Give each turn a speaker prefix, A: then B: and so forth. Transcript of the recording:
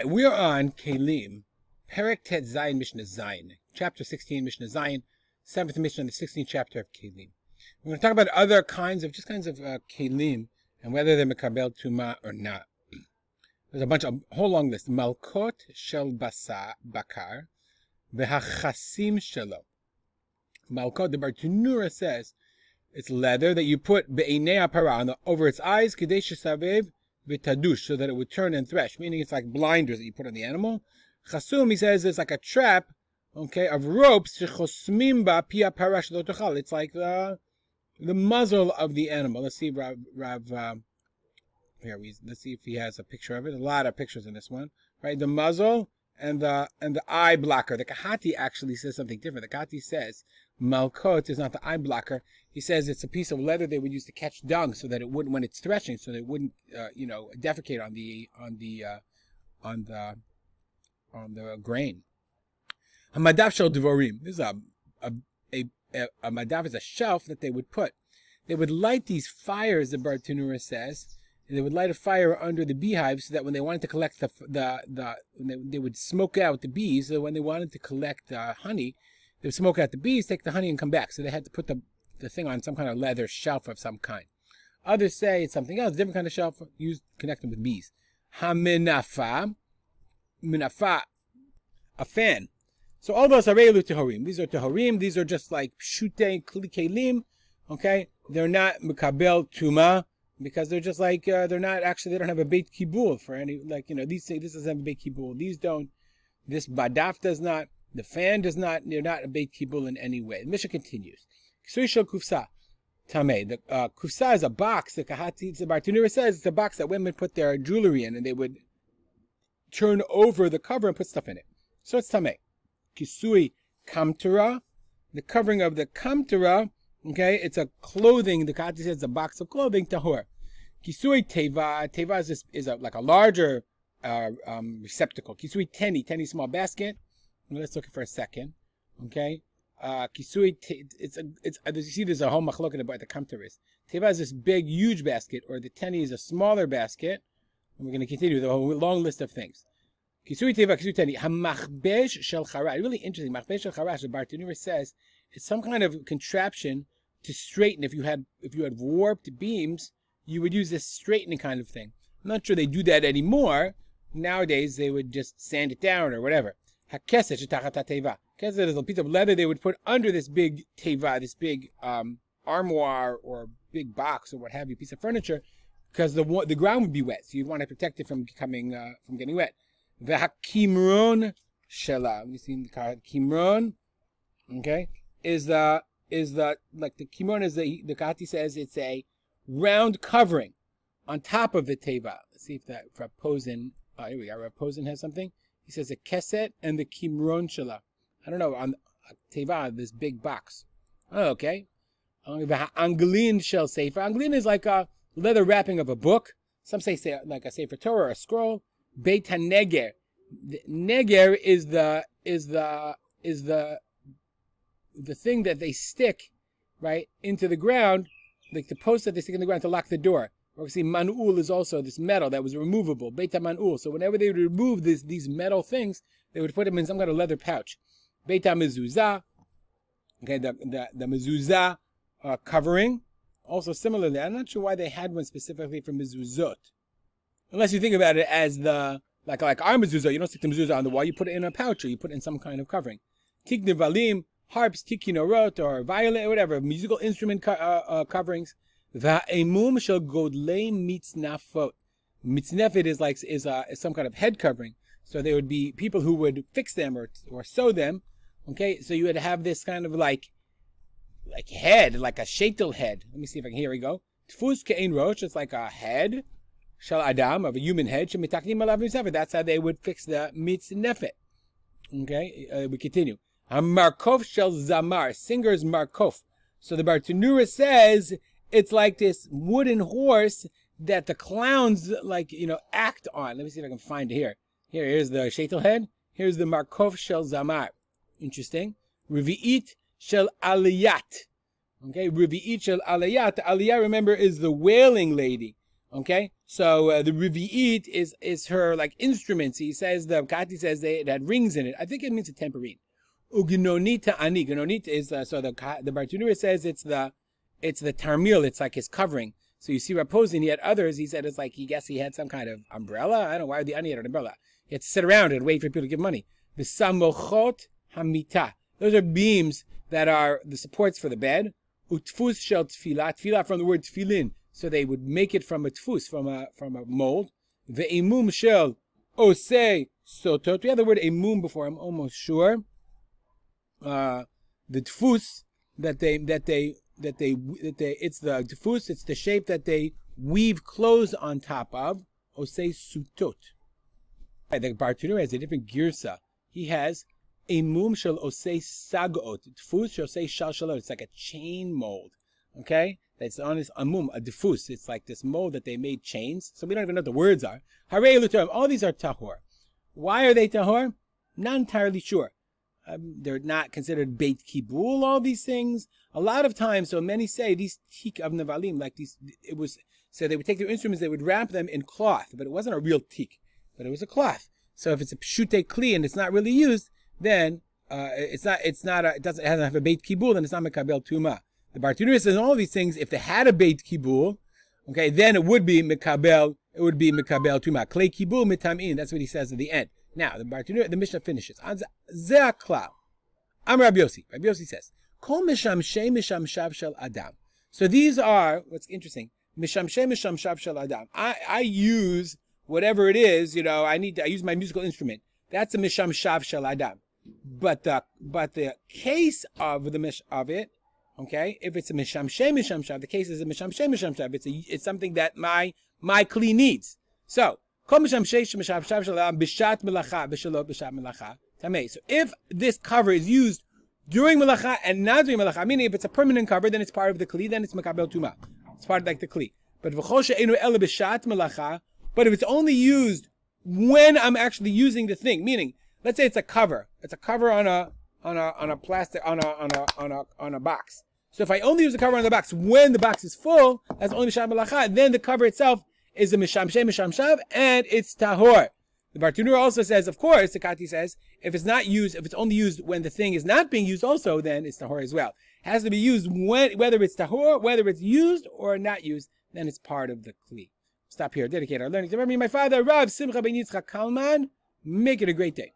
A: right, we're on Keilim, Perek Tet Zayin Mishnah Zayin, chapter 16, Mishnah Zayin, 7th Mishnah, the 16th chapter of Keilim. We're going to talk about other kinds of Keilim and whether they're Mekabel Tuma or not. There's a whole long list. Malkot Shel Bakar, V'Hachasim Shelo. Malkot, the Bartunura says, it's leather that you put Be'inei Apara over its eyes, Kadesh Savev V'Tadush, so that it would turn and thresh, meaning it's like blinders that you put on the animal. Chasum, he says, it's like a trap, okay, of ropes. Shechosmim ba pi apara shelo tochal. It's like the muzzle of the animal. Let's see, let's see if he has a picture of it. A lot of pictures in this one, right? The muzzle and the eye blocker. The Kahati actually says something different. The Kahati says Malkot is not the eye blocker. He says it's a piece of leather they would use to catch dung, so that it wouldn't, when it's threshing, so that it wouldn't, defecate on the grain. A madaf shel dvorim. This is a madaf is a shelf that they would put. They would light these fires, the Bartunura says, and they would light a fire under the beehives so that when they wanted to collect they would smoke out the bees. So when they wanted to collect honey, they would smoke out the bees, take the honey, and come back. So they had to put the thing on some kind of leather shelf of some kind. Others say it's something else, different kind of shelf used connecting with bees. Minafa, a fan. So all those are reilu tehorim. These are tehorim. These are just like shutei kelim. Okay, they're not mekabel tuma because they're just like they're not actually. They don't have a beit kibul for any these say this doesn't have a beit kibul. These don't. This badaf does not. The fan does not. They're not a beit kibul in any way. The Mishnah continues. Kisui shel kufsa tameh. The kufsa is a box. The Bartunura says it's a box that women put their jewelry in, and they would turn over the cover and put stuff in it. So it's tameh. Kisui kamtara, the covering of the kamtara, okay, it's a clothing. The Kahati says it's a box of clothing. Tahor. Kisui teva is like a larger receptacle. Kisui teni small basket. Let's look for a second. Okay. Kisui you see there's a whole machloket about the kamtara is. Teva is this big huge basket, or the teni is a smaller basket. And we're going to continue with a whole long list of things. Kisui teva, kisui teni. Hamachbesh shel charash. Really interesting. Machbesh shel charash. The Bartunura says it's some kind of contraption to straighten. If you had warped beams, you would use this straightening kind of thing. I'm not sure they do that anymore. Nowadays they would just sand it down or whatever. Hakeset shetachat teva. Keset is a piece of leather they would put under this big teva, this big armoire or big box or what have you, piece of furniture, because the ground would be wet, so you'd want to protect it from getting wet. V'hakimron shela. You see the kimron, okay? Is the like the kimron is the Kahati says it's a round covering on top of the teva. Let's see if Raposin. Here we go. Raposin has something. He says a keset and the kimron shela. I don't know, on teva, this big box. Oh, okay. Anglin shel sefer. Anglin is like a leather wrapping of a book. Some say like a sefer Torah or a scroll. Beit haneger. Neger is the thing that they stick right into the ground, like the post that they stick in the ground to lock the door. Or we see man'ul is also this metal that was removable. Beit man'ul. So whenever they would remove these metal things, they would put them in some kind of leather pouch. Beit mezuzah. Okay, the mezuzah covering. Also similarly, I'm not sure why they had one specifically for mezuzot. Unless you think about it as like our mezuzah, you don't stick the mezuzah on the wall, you put it in a pouch or you put it in some kind of covering. Tik nevalim, harps, tikinorot, or violin, or whatever, musical instrument coverings. Va'emum shel godlei mitznafot. Mitznefet is some kind of head covering. So there would be people who would fix them or sew them. Okay, so you would have this kind of like head, like a sheitel head. Let me see if I can. Here we go. Tfus ke'ein rosh. It's like a head. Shal Adam, of a human head, that's how they would fix the mitznefet. Okay, we continue. Markov shel zamar, singer's markov. So the Bartunura says it's like this wooden horse that the clowns act on. Let me see if I can find it here. Here's the sheitel head. Here's the markov shel zamar. Interesting. Revi'it shel aliyat. Okay, Revi'it shel aliyat. Aliyah, remember, is the wailing lady. Okay, so the Revi'it is her like instruments. He says the Kati says it had rings in it. I think it means a tambourine. Ugnonita ani. Gnonita is so the Bartunura says it's the tarmil. It's like his covering. So you see Raposin, he had others. He said it's like he had some kind of umbrella. I don't know why the ani had an umbrella. He had to sit around and wait for people to give money. The samochot hamita. Those are beams that are the supports for the bed. Utfus shel tfilah. Tfilah from the word tfilin. So they would make it from a tfus, from a mold. Ve'imum shel osei sotot. We have the word emum before. I'm almost sure. The tfus it's the tfus. It's the shape that they weave clothes on top of. Osei sutot. The Bartunur has a different girsa. He has emum shel osei sagot. Tfus shel osei shalshalot. It's like a chain mold. Okay. It's on this amum, a diffus. It's like this mold that they made chains. So we don't even know what the words are. Harei lutam. All these are tahor. Why are they tahor? Not entirely sure. They're not considered beit kibul, all these things. A lot of times, so many say these tik of nevalim, like these, so they would take their instruments, they would wrap them in cloth, but it wasn't a real tik, but it was a cloth. So if it's a pshute kli and it's not really used, then it hasn't have a beit kibul, then it's not mekabel tuma. The Bartunur says all these things, if they had a beit kibul, okay, then it would be mekabel tuma. Klei kibul mitamin. That's what he says at the end. Now the Mishnah finishes. Ze'aklau. Am Rabbi Yossi. Rabbi Yossi says, Kol mishamshei mishamshav shel adam. So these are what's interesting. Mishamshei mishamshav shel adam. I use whatever it is. I use my musical instrument. That's a mishamshav shel adam. But the case of it. Okay, if it's a mishamshei mishamshav, the case is a mishamshei mishamshav. It's something that my kli needs. So kol mishamshei mishamshav shel adam b'shat melacha b'shalot b'shat melacha tamei. So if this cover is used during melacha and not during melacha, meaning if it's a permanent cover, then it's part of the kli, then it's mekabel tuma. It's part of like the kli. But v'chol she'enu ela b'shat melacha. But if it's only used when I'm actually using the thing, meaning let's say it's a cover. It's a cover on a plastic on a box. So if I only use the cover on the box when the box is full, that's only misham melacha. Then the cover itself is a mishamshei mishamshav and it's tahor. The Bartunur also says, of course, the Kati says, if it's only used when the thing is not being used, also then it's tahor as well. It has to be used whether it's tahor, whether it's used or not used, then it's part of the kli. Stop here. Dedicate our learning to memory. My father, Rav Simcha ben Yitzchak Kalman. Make it a great day.